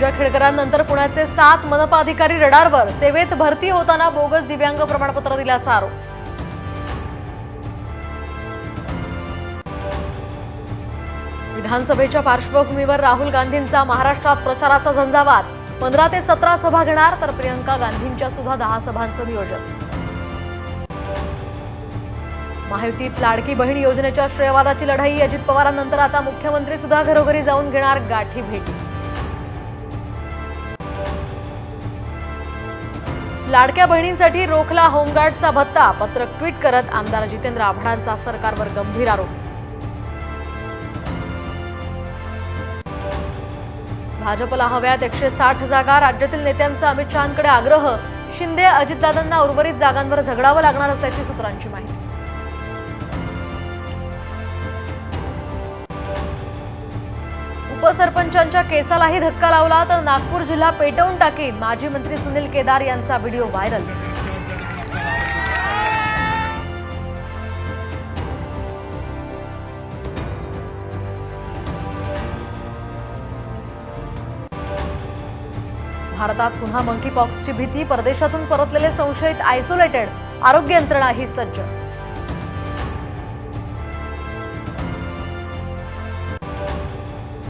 पूजा खेडकरांनंतर पुण्याचे 7 मनपा अधिकारी रडारवर, सेवेत भरती होताना बोगस दिव्यांग प्रमाणपत्र दिल्याचा आरोप। विधानसभेच्या पार्श्वभूमीवर राहुल गांधींचा महाराष्ट्रात प्रचाराचा झंझावात। 15 ते 17 सभा घेणार, तर प्रियंका गांधींच्या सुद्धा 10 सभांचं नियोजन। महायुतीत लाडकी बहीण योजनेच्या श्रेयवादाची लढाई। अजित पवारांनंतर आता मुख्यमंत्री सुद्धा घरोघरी जाऊन घेणार गाठी भेटी। लाडक्या बहिणींसाठी रोखला होमगार्डचा भत्ता, पत्रक ट्विट करत आमदार जितेंद्र आव्हाडांचा सरकारवर गंभीर आरोप। भाजपला हव्यात 160 जागा, राज्यातील नेत्यांचा अमित शहांकडे आग्रह। शिंदे अजितदादांना उर्वरित जागांवर झगडावं लागणार असल्याची सूत्रांची माहिती। उपसरपंचांच्या केसालाही धक्का लावला तर नागपूर जिल्हा पेटवून टाकीन, माजी मंत्री सुनील केदार यांचा व्हिडिओ व्हायरल। भारतात पुन्हा मंकीपॉक्सची भीती, परदेशातून परतलेले संशयित आयसोलेटेड, आरोग्य यंत्रणाही सज्ज।